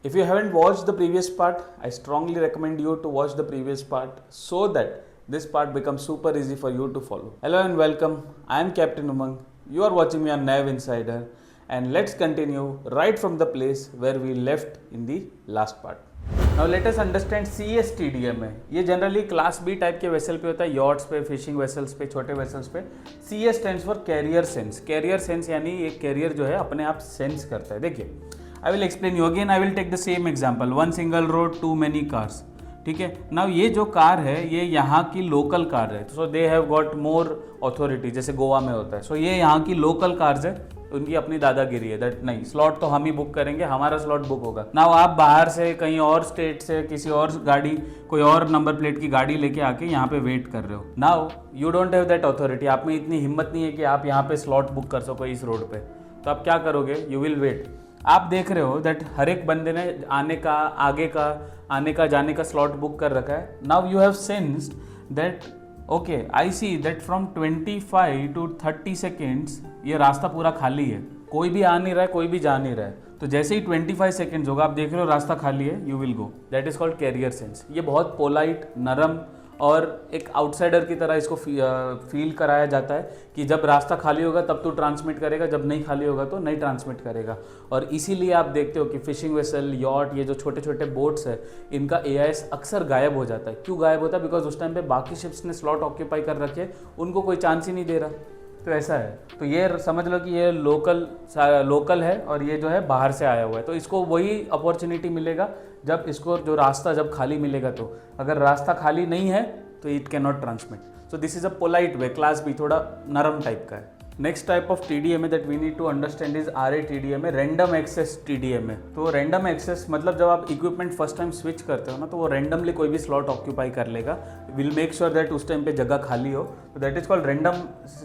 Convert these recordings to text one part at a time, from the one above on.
If you haven't watched the previous part, I strongly recommend you to watch the previous part so that this part becomes super easy for you to follow. Hello and welcome. I am Captain Umang. You are watching me on Nav Insider, and let's continue right from the place where we left in the last part. Now let us understand CSTDM है. ये generally class B type के vessel पे होता है, yachts पे, fishing vessels पे, छोटे vessels पे. CS stands for carrier sense. Carrier sense यानी एक कैरियर जो है अपने आप सेंस करता है. देखिए, I will explain you again. I will take the same example. One single road, too many cars. ठीक है. नाउ ये जो कार है ये यहाँ की लोकल कार है. So they have got more authority, जैसे गोवा में होता है. सो ये यहाँ की लोकल कार्स है, उनकी अपनी दादागिरी है. दैट नहीं, स्लॉट तो हम ही बुक करेंगे, हमारा स्लॉट बुक होगा. नाउ आप बाहर से कहीं और स्टेट से किसी और गाड़ी, कोई और नंबर प्लेट की गाड़ी लेके आके यहाँ पे वेट कर रहे हो. Now you don't have that authority. आप में इतनी हिम्मत नहीं है कि आप यहाँ पे स्लॉट बुक कर सको इस रोड पे. तो आप क्या करोगे? You will wait. आप देख रहे हो दैट हर एक बंदे ने आने का, आगे का, आने का, जाने का स्लॉट बुक कर रखा है. Now you have sensed that okay, I see that from 25 to 30 seconds ये रास्ता पूरा खाली है, कोई भी आ नहीं रहा है, कोई भी जा नहीं रहा है. तो जैसे ही 25 सेकेंड्स होगा, आप देख रहे हो रास्ता खाली है, you will go. That is called carrier sense. ये बहुत पोलाइट, नरम और एक आउटसाइडर की तरह इसको फील कराया जाता है कि जब रास्ता खाली होगा तब तो ट्रांसमिट करेगा, जब नहीं खाली होगा तो नहीं ट्रांसमिट करेगा. और इसीलिए आप देखते हो कि फिशिंग वेसल, यॉट, ये जो छोटे छोटे बोट्स है, इनका AIS अक्सर गायब हो जाता है. क्यों गायब होता है? बिकॉज उस टाइम पे बाकी शिप्स ने स्लॉट ऑक्यूपाई कर रखे, उनको कोई चांस ही नहीं दे रहा. तो ऐसा है. तो ये समझ लो कि ये लोकल है और ये जो है बाहर से आया हुआ है. तो इसको वही अपॉर्चुनिटी मिलेगा जब इसको जो रास्ता जब खाली मिलेगा. तो अगर रास्ता खाली नहीं है तो it can not transmit. So this is a polite way. Class B थोड़ा नरम टाइप का है. Next type of TDM that we need to understand is RATDM है, रैंडम एक्सेस TDM है. तो रैंडम एक्सेस मतलब जब आप इक्विपमेंट फर्स्ट टाइम स्विच करते हो ना, तो वो रैंडमली कोई भी स्लॉट ऑक्यूपाई कर लेगा. विल मेक श्योर दैट उस टाइम पे जगह खाली हो. तो that is called random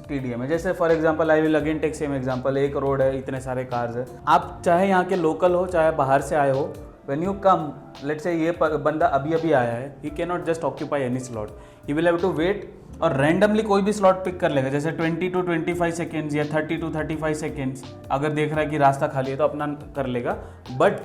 TDM है. जैसे for example, I will again take same example. एक रोड है, इतने सारे कार्स है. आप चाहे यहाँ के लोकल हो, चाहे बाहर से आए हो, when you come, let's say ये बंदा अभी अभी आया है, he cannot just occupy any slot, he will have to wait. और रैंडमली कोई भी स्लॉट पिक कर लेगा, जैसे 20 to 25 सेकेंड्स या 30 to 35 सेकेंड्स. अगर देख रहा है कि रास्ता खाली है तो अपना कर लेगा. बट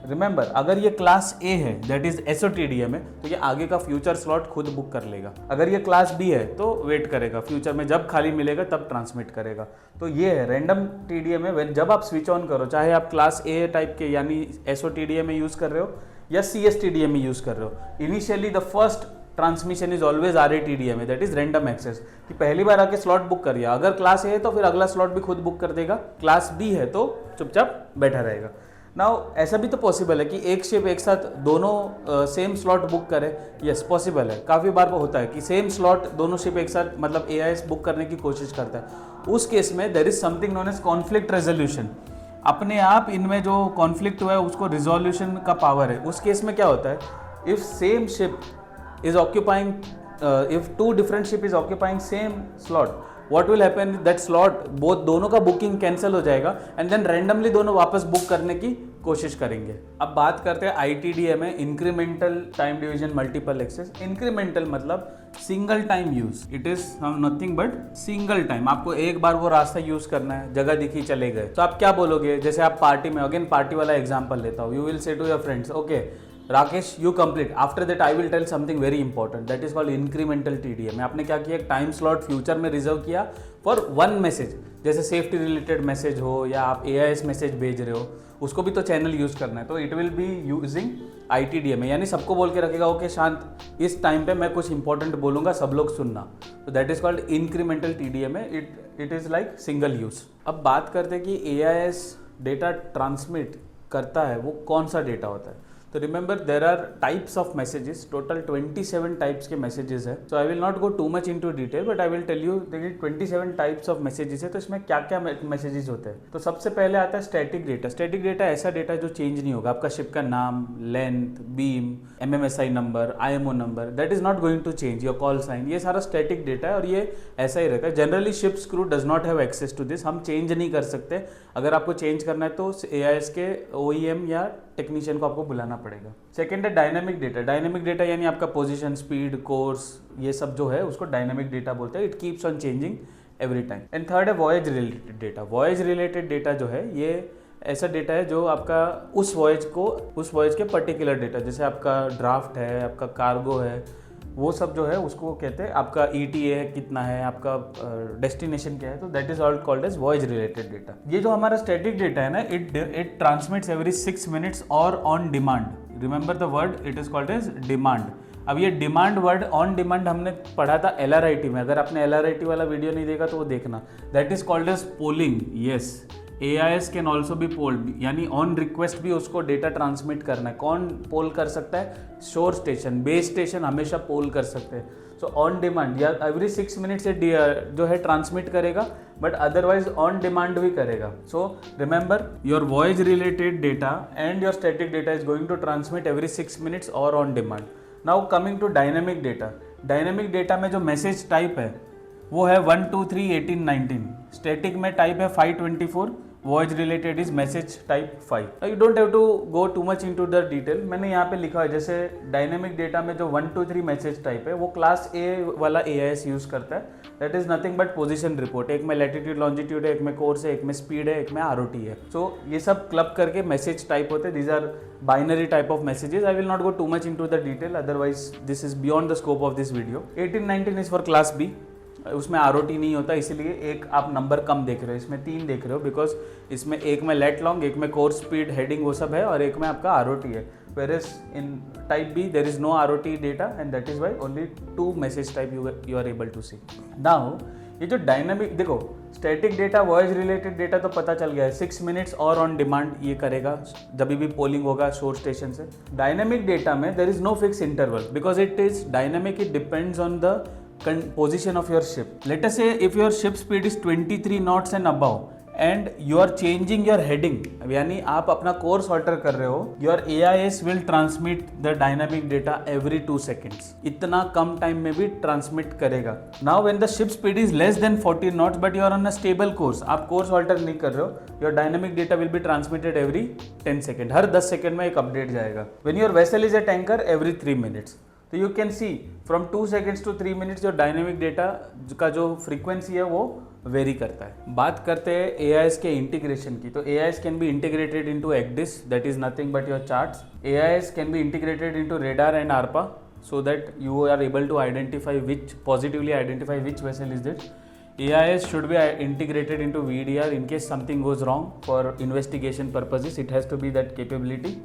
रिमेंबर, अगर ये क्लास A है, दैट इज SOTDM है, तो ये आगे का फ्यूचर स्लॉट खुद बुक कर लेगा. अगर ये क्लास B है तो वेट करेगा, फ्यूचर में जब खाली मिलेगा तब ट्रांसमिट करेगा. तो ये है रैंडम TDM है. जब आप स्विच ऑन करो, चाहे आप क्लास A टाइप के यानी SOTDM में यूज़ कर रहे हो या CSTDM में यूज़ कर रहे हो, initially the first transmission is always RATDM है, दैट इज रैंडम एक्सेस. कि पहली बार आके स्लॉट बुक कर दिया, अगर क्लास A है तो फिर अगला स्लॉट भी खुद बुक कर देगा. क्लास B है तो चुपचाप बैठा रहेगा. नाउ ऐसा भी तो पॉसिबल है कि एक शिप एक साथ दोनों सेम स्लॉट बुक करे. यस, पॉसिबल है. काफ़ी बार वो होता है कि सेम स्लॉट दोनों शिप एक साथ मतलब AIS बुक करने की कोशिश करता है. उस केस में there is something known as conflict resolution. अपने आप इनमें जो कॉन्फ्लिक्ट हुआ है उसको रिजोल्यूशन का पावर है. उस केस में क्या होता है, if same ship is occupying, if two different ship is occupying same slot, what will happen, that slot both दोनों का बुकिंग कैंसिल हो जाएगा एंड देन रैंडमली दोनों वापस बुक करने की कोशिश करेंगे. अब बात करते हैं ITDM है, incremental time division multiple access. Incremental मतलब single time use. It is nothing but single time. आपको एक बार वो रास्ता यूज करना है, जगह दिखी चले गए. तो आप क्या बोलोगे? जैसे आप पार्टी में, अगेन पार्टी वाला एग्जाम्पल लेता हूँ. You will say to your friends, okay Rakesh, you complete. After that I will tell something very important, that is called incremental TDM. आपने क्या किया, एक टाइम स्लॉट फ्यूचर में रिजर्व किया फॉर वन मैसेज. जैसे सेफ्टी रिलेटेड मैसेज हो या आप AIS मैसेज भेज रहे हो, उसको भी तो चैनल यूज करना है. तो it will be using ITDM है, यानी सबको बोल के रखेगा ओके शांत, इस टाइम पे मैं कुछ इंपॉर्टेंट बोलूंगा, सब लोग सुनना. तो that is called incremental TDM है. It is like single use. अब बात करते हैं कि AIS डेटा ट्रांसमिट करता है वो कौन सा डेटा होता है. तो remember there are types of messages, total 27 types के मैसेजेस है. So I will not go too much into detail, but I will tell you देखिए 27 टाइप्स ऑफ मैसेजेस है. तो इसमें क्या क्या मैसेजेस होते हैं. तो सबसे पहले आता है स्टैटिक डेटा. स्टैटिक डेटा ऐसा डेटा जो चेंज नहीं होगा. आपका शिप का नाम, length, beam, MMSI number, IMO number, that is not going to change. Your call sign, ये सारा स्टैटिक डेटा है और ये ऐसा ही रहता है. Generally ships crew does not have access to this. हम चेंज नहीं कर सकते. अगर आपको चेंज करना है तो AIS के OEM या टेक्नीशियन को आपको बुलाना पड़ेगा. सेकेंड है डायनामिक डेटा. डायनामिक डेटा यानी आपका पोजीशन, स्पीड, कोर्स, ये सब जो है उसको डायनामिक डेटा बोलते हैं. It keeps on changing every time. And third है voyage related data. Voyage related data जो है ये ऐसा डेटा है जो आपका उस वॉयज के पर्टिकुलर डेटा, जैसे आपका ड्राफ्ट है, आपका कार्गो है, वो सब जो है उसको कहते हैं, आपका ETA है कितना है, आपका डेस्टिनेशन क्या है, तो that is all called as voyage related data. ये जो हमारा स्टैटिक डेटा है ना, इट ट्रांसमिट्स एवरी 6 मिनट्स और on demand. Remember the word, it is called as demand. अब ये डिमांड वर्ड, ऑन डिमांड, हमने पढ़ा था LRIT में। अगर आपने LRIT वाला वीडियो नहीं देखा तो वो देखना। That is called as polling. Yes, AIS can also be polled, यानी ऑन रिक्वेस्ट भी उसको डेटा ट्रांसमिट करना है। कौन पोल कर सकता है? शोर स्टेशन, बेस स्टेशन हमेशा पोल कर सकते हैं। सो ऑन डिमांड या एवरी 6 मिनट से जो है ट्रांसमिट करेगा, बट अदरवाइज ऑन डिमांड भी करेगा। So remember, your voice related data and your static data is going to transmit every 6 minutes और on demand. Now coming to dynamic data. Dynamic data में जो message type है वो है 1 2 3 18 19। Static में type है 524, voice related is message type 5। You don't have to go too much into the detail. मैंने यहाँ पे लिखा है, जैसे डायनेमिक डेटा में जो 1 2 3 मैसेज टाइप है वो क्लास A वाला AIS यूज करता है। That is nothing but position report. एक में लैटिट्यूड लॉन्जिट्यूड है, एक में कोर्स है, एक में स्पीड है, एक में ROT है। सो ये सब क्लब करके मैसेज टाइप होते हैं। These are binary type of messages. I will not go too much into the detail, otherwise this is beyond the scope of this video. 18 19 is for class B। उसमें ROT नहीं होता, इसलिए एक आप number कम देख रहे हो, इसमें 3 देख रहे हो, बिकॉज इसमें एक में लेट लॉन्ग, एक में कोर्स स्पीड हेडिंग वो सब है, और एक में आपका ROT है। whereas in type B there is no ROT data and that is why only 2 message type you are able to see. Now ये जो डायनामिक, देखो static data, voice related data तो पता चल गया है, 6 मिनट्स और ऑन डिमांड ये करेगा जब भी पोलिंग होगा शोर स्टेशन से। डायनामिक डेटा में there is no fix interval because it is dynamic, it depends on the position of your ship. Let us say if your ship speed is 23 knots and above and you are changing your heading, यानी आप अपना course alter कर रहे हो, your AIS will transmit the dynamic data every 2 seconds. इतना कम time में भी transmit करेगा। Now when the ship speed is less than 40 knots but you are on a stable course, आप कोर्स ऑल्टर नहीं कर रहे हो, your dynamic data will be transmitted every 10 seconds. Her 10 second में एक अपडेट जाएगा। When your vessel is at anchor, every 3 minutes. तो you can C from 2 seconds to 3 minutes जो डायनेमिक डेटा का जो फ्रीक्वेंसी है वो वेरी करता है। बात करते हैं AIS के इंटीग्रेशन की। तो AIS can be integrated into ECDIS, that is nothing but your charts. AIS can be integrated into radar and ARPA so that you are able to identify positively identify which vessel is this. AIS should be integrated into VDR in case something goes wrong for investigation purposes. It has to be that capability.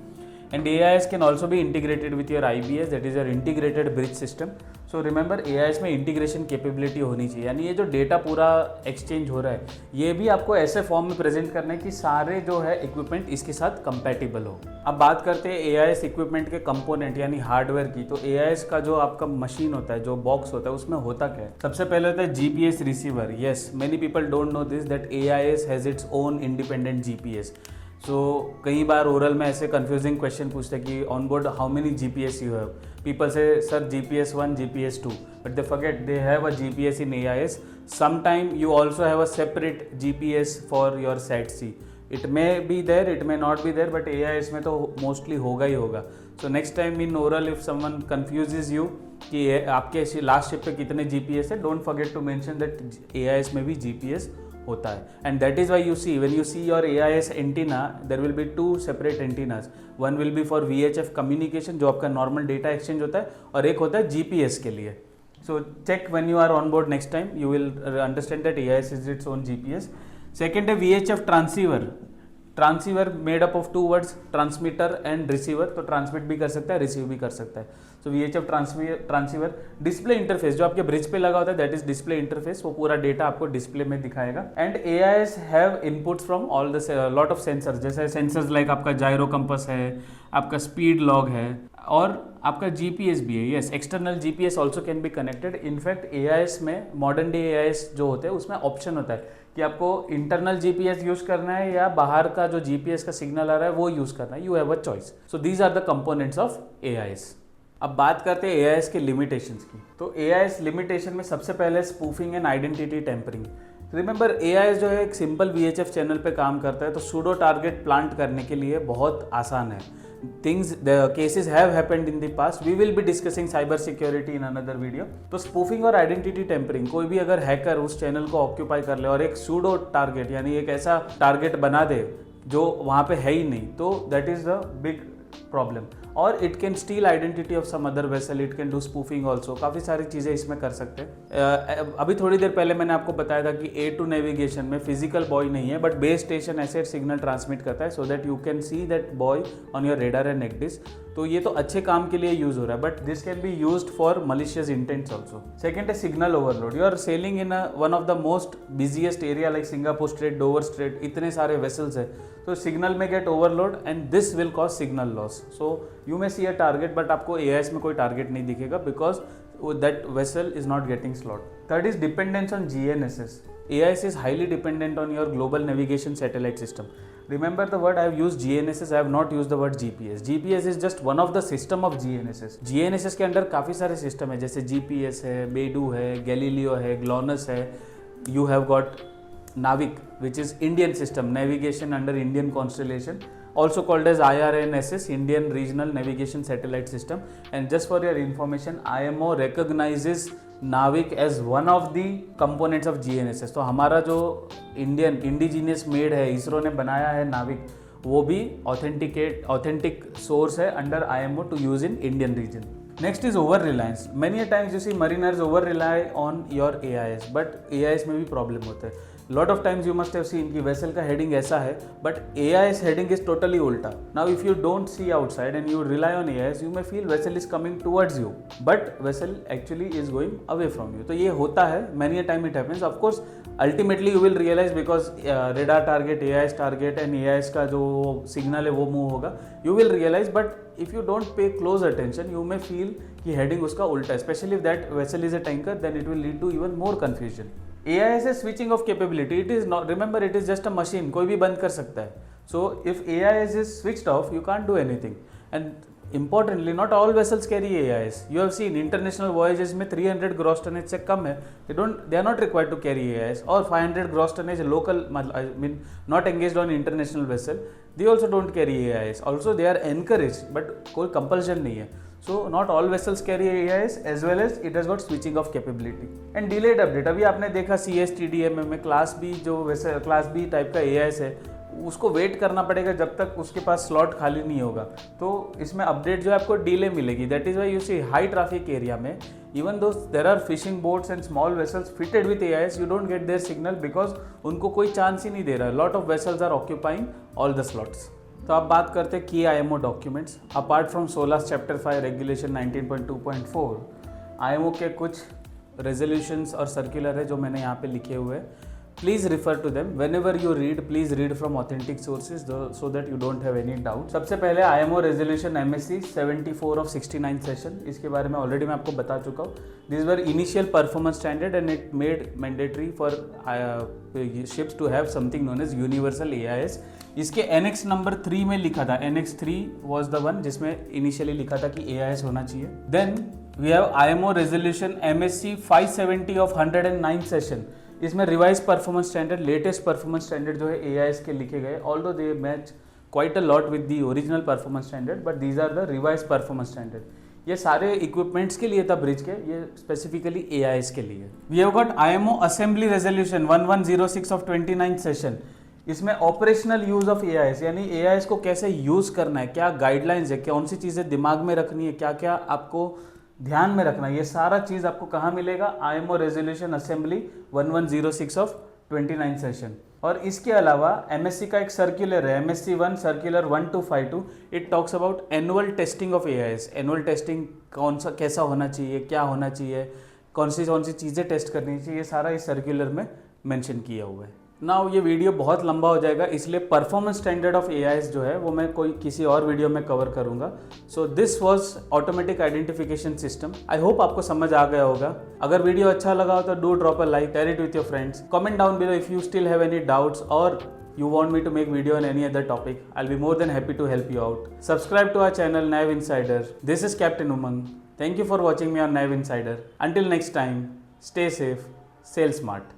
And AIS can also be integrated with your IBS, that is your integrated bridge system. So remember AIS में integration capability होनी चाहिए, यानी ये जो data पूरा exchange हो रहा है ये भी आपको ऐसे फॉर्म में प्रेजेंट करना है कि सारे जो है इक्विपमेंट इसके साथ कंपैटिबल हो। अब बात करते हैं AIS इक्विपमेंट के कंपोनेंट यानी हार्डवेयर की। तो AIS का जो आपका मशीन होता है, जो बॉक्स होता है, उसमें होता क्या है? सबसे पहले होता है GPS receiver. Yes, many people don't know this that AIS has its own independent GPS. सो कई बार ओरल में ऐसे कंफ्यूजिंग क्वेश्चन पूछते हैं कि on board how many GPS you have. People से sir GPS 1, GPS 2, but they forget they have a GPS in AIS. Sometime you also have a separate GPS for your SAT-C. It may be there, it may not be there, but AIS में तो mostly होगा ही होगा. So next time in oral if someone confuses you कि आपके last ship पे कितने GPS है, don't forget to mention that AIS में भी GPS होता है. And that is why you see when you see your AIS antenna there will be 2 separate antennas. One will be for VHF communication जो आपका normal data exchange होता है, और एक होता है GPS के लिए. So check when you are on board next time, you will understand that AIS is its own GPS. Second है VHF transceiver. Transceiver made up of 2 words, transmitter and receiver. तो ट्रांसमिट भी कर सकता है, receive भी कर सकता है. सो VHF ट्रांसीवर. डिस्प्ले इंटरफेस जो आपके ब्रिज पे लगा होता है दैट इज डिस्प्ले इंटरफेस, वो पूरा डेटा आपको डिस्प्ले में दिखाएगा. And AIS have inputs from all the lot of sensors, जैसे सेंसर्स लाइक आपका जायरो कंपस है, आपका स्पीड लॉग है, और आपका GPS भी है. Yes, external GPS also can be connected. In fact AIS में मॉडर्न डे AIS जो होते हैं उसमें ऑप्शन होता है कि आपको इंटरनल GPS यूज करना है या बाहर का जो GPS का सिग्नल आ रहा है वो यूज करना है. You have a choice. So these are the components of AIS. अब बात करते हैं AIS के लिमिटेशंस की. तो AIS लिमिटेशन में सबसे पहले spoofing and identity tampering. Remember AIS जो है एक सिंपल VHF चैनल पे काम करता है, तो सूडो टारगेट प्लांट करने के लिए बहुत आसान है. Things, the cases have happened in the past. We will be discussing cyber security in another video. तो स्पूफिंग और आइडेंटिटी टेम्परिंग, कोई भी अगर हैकर उस चैनल को ऑक्यूपाई कर ले और एक सूडो टारगेट यानी एक ऐसा टारगेट बना दे जो वहाँ पे है ही नहीं, तो that is the big problem. और it can steal identity of some other vessel, it can do spoofing also, काफ़ी सारी चीज़ें इसमें कर सकते हैं। अभी थोड़ी देर पहले मैंने आपको बताया था कि A2 नेविगेशन में फिजिकल बॉय नहीं है, बट बेस स्टेशन ऐसे सिग्नल ट्रांसमिट करता है so that you can see that buoy on your radar and नेगडिस। तो ये तो अच्छे काम के लिए यूज हो रहा है, but this can be used for malicious intents also. Second है signal overload. You are sailing in one of the most busiest area like Singapore strait, Dover strait, इतने सारे वेसल्स है, तो सिग्नल में get overload and this will cause signal loss. So you may see a target, but आपको AIS में कोई target नहीं दिखेगा because that vessel is not getting slot. Third is dependence on GNSS. AIS is highly dependent on your global navigation satellite system. Remember the word I have used GNSS, I have not used the word GPS. GPS is just one of the system of GNSS. GNSS के अंदर काफ़ी सारे system है, जैसे GPS है, बेडू है, Galileo है, GLONASS है, you have got Navik, which is Indian system, navigation under Indian constellation, also called as IRNSS, Indian Regional Navigation Satellite System. And just for your information, IMO recognizes Navik as one of the components of GNSS. तो हमारा जो indigenous made है, इसरो ने बनाया है नाविक, वो भी authentic source है under IMO to use in Indian region. Next is over reliance. Many a times you see mariners over rely on your AIS, but AIS में भी प्रॉब्लम होता है. Lot of times you must have seen कि vessel का heading ऐसा है, but AIS heading is totally उल्टा. Now if you don't see outside and you rely on AIS, you may feel vessel is coming towards you, but vessel actually is going away from you. तो ये होता है, many a time it happens. Of course, ultimately you will realize because radar target, AIS target and AIS का जो signal है वो move होगा. You will realize, but if you don't pay close attention, you may feel कि heading उसका उल्टा है. Especially if that vessel is a tanker, then it will lead to even more confusion. AIS is switching off capability. It is not, remember it is just a machine, कोई भी बंद कर सकता है. So if AIS is switched off, you can't do anything. And importantly, not all vessels carry AIS. You have seen international voyages में 300 gross tonnage से कम है, they are not required to carry AIS. or 500 gross tonnage local, I mean not engaged on international vessel, they also don't carry AIS. Also they are encouraged, but कोई compulsion नहीं है. So not all vessels carry AIS, as well as it has got switching off capability. And delayed update, अभी आपने देखा CSTDM में class B जो वैसे class B type का AIS है, उसको वेट करना पड़ेगा जब तक उसके पास स्लॉट खाली नहीं होगा. तो इसमें अपडेट जो है आपको डिले मिलेगी. That is why you see high traffic area में even though there are fishing boats and small vessels fitted with AIS, you don't get their signal because उनको कोई चांस ही नहीं दे रहा. Lot of vessels are occupying all the slots. तो आप बात करते हैं की IMO documents. Apart from SOLAS chapter 5 regulation 19.2.4, IMO के कुछ रेजोल्यूशंस और सर्कुलर है जो मैंने यहाँ पे लिखे हुए हैं. Please refer to them. Whenever you read, please read from authentic sources so that you don't have any doubt. सबसे पहले IMO Resolution MSC 74 of 69th session, इसके बारे में ऑलरेडी मैं आपको बता चुका हूँ. These were initial performance standard and it made mandatory for ships to have something known as universal AIS. इसके Annex number 3 में लिखा था. Annex 3 was the one जिसमें initially लिखा था कि AIS होना चाहिए. Then we have IMO Resolution MSC 570 of 109th session. इसमें revise performance standard, latest performance standard जो है AIS के लिखे गए. Although they match quite a lot with the original performance standard, but these are the revise performance standard. ये सारे equipments के लिए था ब्रिज के, ये स्पेसिफिकली AIS के लिए. We have got IMO assembly resolution 1106 of 29th session. इसमें ऑपरेशनल यूज ऑफ AIS, यानी AIS को कैसे यूज करना है, क्या गाइडलाइंस है, कौन सी चीज़ें दिमाग में रखनी है, क्या क्या आपको ध्यान में रखना है, ये सारा चीज़ आपको कहाँ मिलेगा? IMO resolution assembly 1106 of 29th session. और इसके अलावा MSC का एक सर्कुलर है, MSC 1 circular 1252. It talks about annual testing of AIS. Annual testing कौन सा कैसा होना चाहिए, क्या होना चाहिए, कौन सी चीज़ें टेस्ट करनी चाहिए, ये सारा इस सर्कुलर में मेंशन किया हुआ है. नाउ ये वीडियो बहुत लंबा हो जाएगा, इसलिए परफॉर्मेंस स्टैंडर्ड ऑफ AIS जो है वो मैं किसी और वीडियो में कवर करूंगा. So this was automatic identification system. I hope आपको समझ आ गया होगा. अगर वीडियो अच्छा लगा हो तो do drop a like, share it with your friends, comment down below if you still have any doubts और you want me to make video on any other topic. I'll be more than happy to help you out. Subscribe to our channel Nav Insider. This is Captain Umang. Thank you for watching me on Nav Insider. Until next time, stay safe, sail smart.